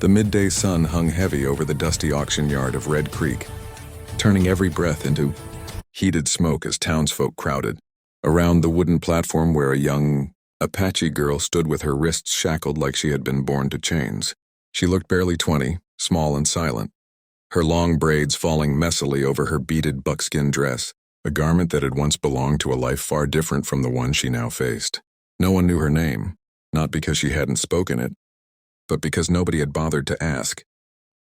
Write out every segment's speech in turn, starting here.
The midday sun hung heavy over the dusty auction yard of Red Creek, turning every breath into heated smoke as townsfolk crowded around the wooden platform where a young Apache girl stood with her wrists shackled like she had been born to chains. She looked barely 20, small and silent, her long braids falling messily over her beaded buckskin dress, a garment that had once belonged to a life far different from the one she now faced. No one knew her name, not because she hadn't spoken it, but because nobody had bothered to ask.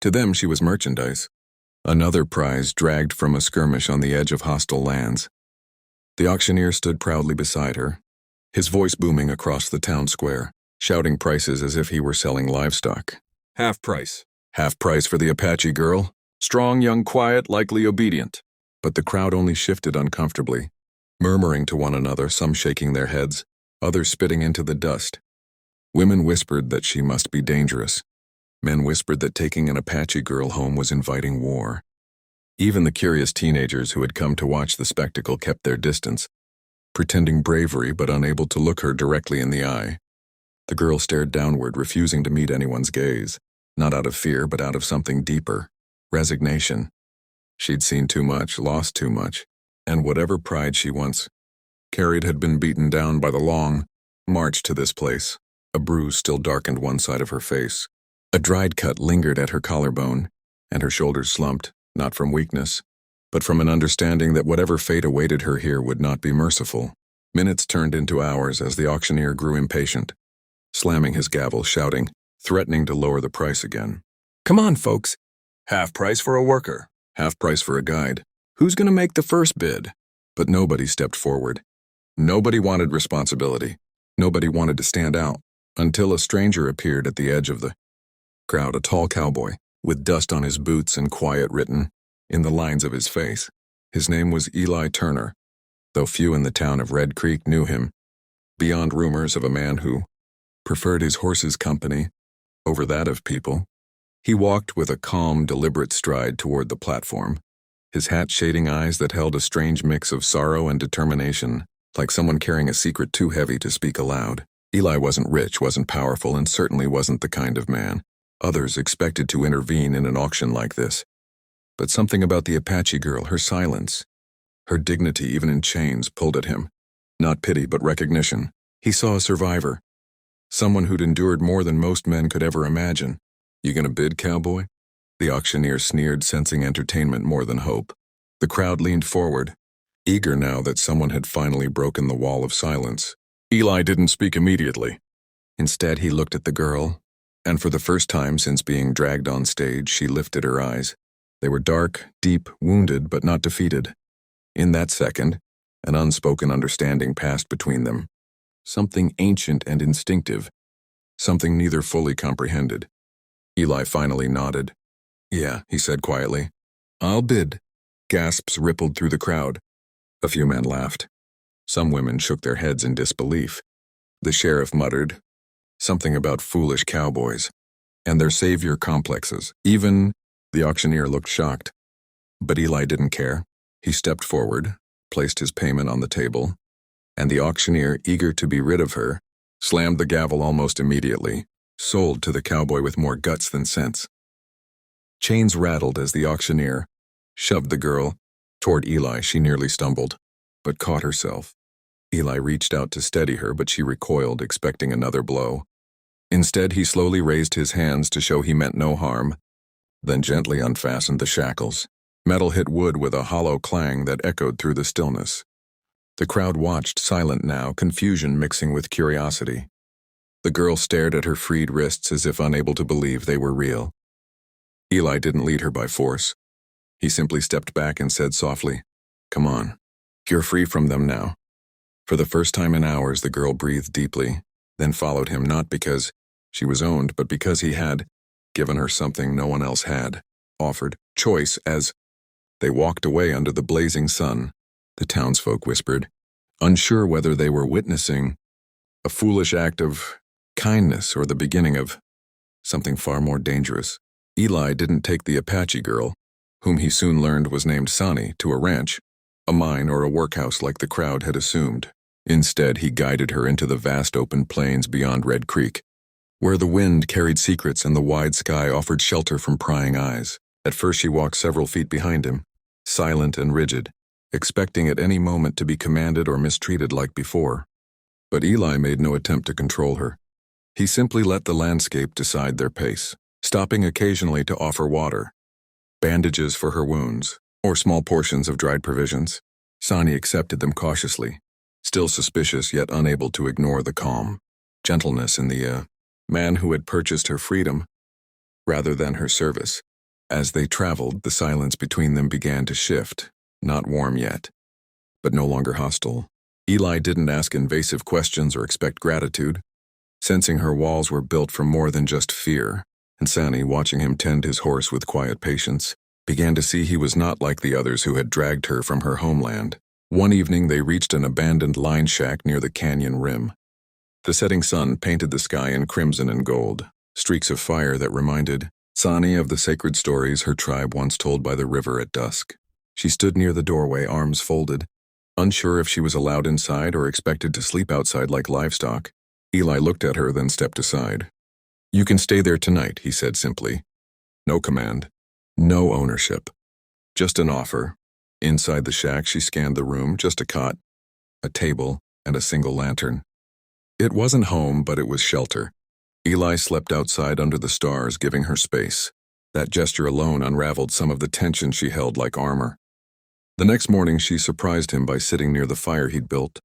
To them, she was merchandise, another prize dragged from a skirmish on the edge of hostile lands. The auctioneer stood proudly beside her, his voice booming across the town square, shouting prices as if he were selling livestock. Half price. Half price for the Apache girl. Strong, young, quiet, likely obedient. But the crowd only shifted uncomfortably, murmuring to one another, some shaking their heads, others spitting into the dust. Women whispered that she must be dangerous. Men whispered that taking an Apache girl home was inviting war. Even the curious teenagers who had come to watch the spectacle kept their distance, pretending bravery but unable to look her directly in the eye. The girl stared downward, refusing to meet anyone's gaze, not out of fear but out of something deeper, resignation. She'd seen too much, lost too much, and whatever pride she once carried had been beaten down by the long march to this place. A bruise still darkened one side of her face. A dried cut lingered at her collarbone, and her shoulders slumped, not from weakness, but from an understanding that whatever fate awaited her here would not be merciful. Minutes turned into hours as the auctioneer grew impatient, slamming his gavel, shouting, threatening to lower the price again. Come on, folks. Half price for a worker. Half price for a guide. Who's going to make the first bid? But nobody stepped forward. Nobody wanted responsibility. Nobody wanted to stand out, until a stranger appeared at the edge of the crowd, a tall cowboy, with dust on his boots and quiet written in the lines of his face. His name was Eli Turner, though few in the town of Red Creek knew him, beyond rumors of a man who preferred his horse's company over that of people. He walked with a calm, deliberate stride toward the platform, his hat shading eyes that held a strange mix of sorrow and determination, like someone carrying a secret too heavy to speak aloud. Eli wasn't rich, wasn't powerful, and certainly wasn't the kind of man others expected to intervene in an auction like this. But something about the Apache girl, her silence, her dignity even in chains, pulled at him. Not pity, but recognition. He saw a survivor, someone who'd endured more than most men could ever imagine. You gonna bid, cowboy? The auctioneer sneered, sensing entertainment more than hope. The crowd leaned forward, eager now that someone had finally broken the wall of silence. Eli didn't speak immediately. Instead, he looked at the girl, and for the first time since being dragged on stage, she lifted her eyes. They were dark, deep, wounded, but not defeated. In that second, an unspoken understanding passed between them. Something ancient and instinctive, something neither fully comprehended. Eli finally nodded. Yeah, he said quietly. I'll bid. Gasps rippled through the crowd. A few men laughed. Some women shook their heads in disbelief. The sheriff muttered something about foolish cowboys and their savior complexes. Even the auctioneer looked shocked. But Eli didn't care. He stepped forward, placed his payment on the table, and the auctioneer, eager to be rid of her, slammed the gavel almost immediately, sold to the cowboy with more guts than sense. Chains rattled as the auctioneer shoved the girl toward Eli. She nearly stumbled, but caught herself. Eli reached out to steady her, but she recoiled, expecting another blow. Instead, he slowly raised his hands to show he meant no harm, then gently unfastened the shackles. Metal hit wood with a hollow clang that echoed through the stillness. The crowd watched, silent now, confusion mixing with curiosity. The girl stared at her freed wrists as if unable to believe they were real. Eli didn't lead her by force. He simply stepped back and said softly, "Come on, you're free from them now." For the first time in hours, the girl breathed deeply, then followed him, not because she was owned, but because he had given her something no one else had, offered choice. As they walked away under the blazing sun, the townsfolk whispered, unsure whether they were witnessing a foolish act of kindness or the beginning of something far more dangerous. Eli didn't take the Apache girl, whom he soon learned was named Sani, to a ranch, a mine, or a workhouse like the crowd had assumed. Instead, he guided her into the vast open plains beyond Red Creek, where the wind carried secrets and the wide sky offered shelter from prying eyes. At first she walked several feet behind him, silent and rigid, expecting at any moment to be commanded or mistreated like before. But Eli made no attempt to control her. He simply let the landscape decide their pace, stopping occasionally to offer water, bandages for her wounds, or small portions of dried provisions. Sani accepted them cautiously, still suspicious yet unable to ignore the calm gentleness in the man who had purchased her freedom rather than her service. As they traveled, the silence between them began to shift, not warm yet, but no longer hostile. Eli didn't ask invasive questions or expect gratitude, sensing her walls were built from more than just fear, and Sani, watching him tend his horse with quiet patience, began to see he was not like the others who had dragged her from her homeland. One evening they reached an abandoned line shack near the canyon rim. The setting sun painted the sky in crimson and gold, streaks of fire that reminded Sani of the sacred stories her tribe once told by the river at dusk. She stood near the doorway, arms folded, unsure if she was allowed inside or expected to sleep outside like livestock. Eli looked at her, then stepped aside. "You can stay there tonight," he said simply. No command, no ownership, just an offer. Inside the shack, she scanned the room, just a cot, a table, and a single lantern. It wasn't home, but it was shelter. Eli slept outside under the stars, giving her space. That gesture alone unraveled some of the tension she held like armor. The next morning, she surprised him by sitting near the fire he'd built,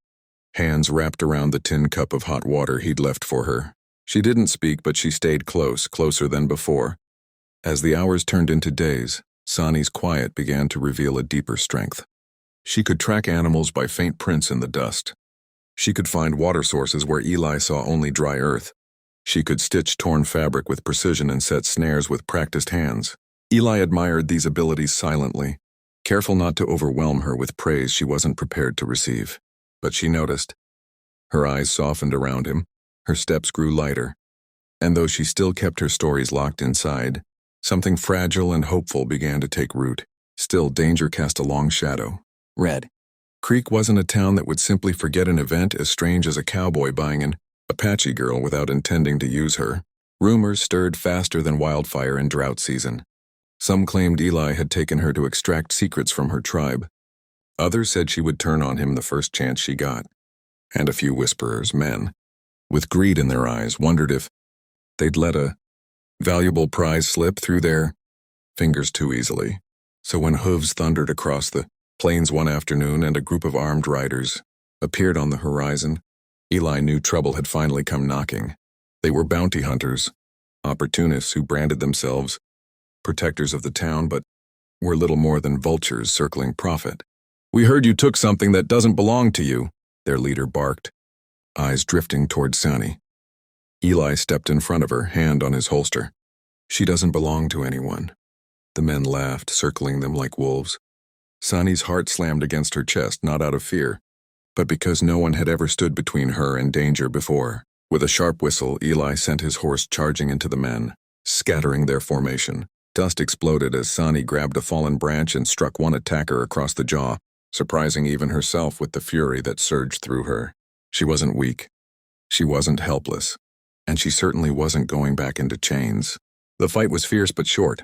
hands wrapped around the tin cup of hot water he'd left for her. She didn't speak, but she stayed close, closer than before. As the hours turned into days, Sani's quiet began to reveal a deeper strength. She could track animals by faint prints in the dust. She could find water sources where Eli saw only dry earth. She could stitch torn fabric with precision and set snares with practiced hands. Eli admired these abilities silently, careful not to overwhelm her with praise she wasn't prepared to receive. But she noticed. Her eyes softened around him, her steps grew lighter, and though she still kept her stories locked inside, something fragile and hopeful began to take root. Still, danger cast a long shadow. Red Creek wasn't a town that would simply forget an event as strange as a cowboy buying an Apache girl without intending to use her. Rumors stirred faster than wildfire in drought season. Some claimed Eli had taken her to extract secrets from her tribe. Others said she would turn on him the first chance she got. And a few whisperers, men, with greed in their eyes, wondered if they'd let a valuable prize slip through their fingers too easily. So when hooves thundered across the plains one afternoon and a group of armed riders appeared on the horizon, Eli knew trouble had finally come knocking. They were bounty hunters, opportunists who branded themselves protectors of the town, but were little more than vultures circling profit. "We heard you took something that doesn't belong to you," their leader barked, eyes drifting toward Sani. Eli stepped in front of her, hand on his holster. "She doesn't belong to anyone." The men laughed, circling them like wolves. Sani's heart slammed against her chest, not out of fear, but because no one had ever stood between her and danger before. With a sharp whistle, Eli sent his horse charging into the men, scattering their formation. Dust exploded as Sani grabbed a fallen branch and struck one attacker across the jaw, surprising even herself with the fury that surged through her. She wasn't weak. She wasn't helpless. And she certainly wasn't going back into chains. The fight was fierce but short.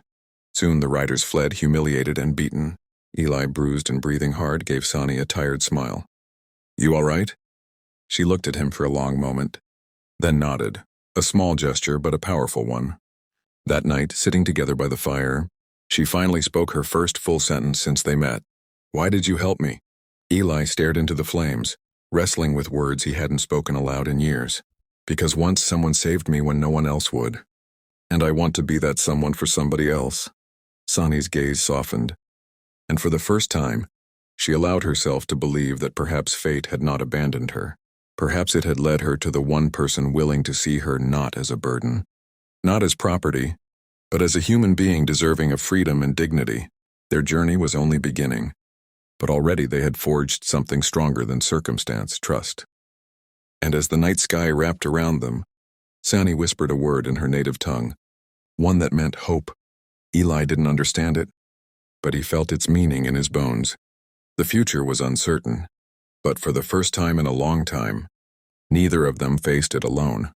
Soon the riders fled, humiliated and beaten. Eli, bruised and breathing hard, gave Sani a tired smile. "You all right?" She looked at him for a long moment, then nodded, a small gesture but a powerful one. That night, sitting together by the fire, she finally spoke her first full sentence since they met. "Why did you help me?" Eli stared into the flames, wrestling with words he hadn't spoken aloud in years. "Because once someone saved me when no one else would. And I want to be that someone for somebody else." Sani's gaze softened, and for the first time, she allowed herself to believe that perhaps fate had not abandoned her. Perhaps it had led her to the one person willing to see her not as a burden. Not as property, but as a human being deserving of freedom and dignity. Their journey was only beginning, but already they had forged something stronger than circumstance, trust. And as the night sky wrapped around them, Sani whispered a word in her native tongue, one that meant hope. Eli didn't understand it, but he felt its meaning in his bones. The future was uncertain, but for the first time in a long time, neither of them faced it alone.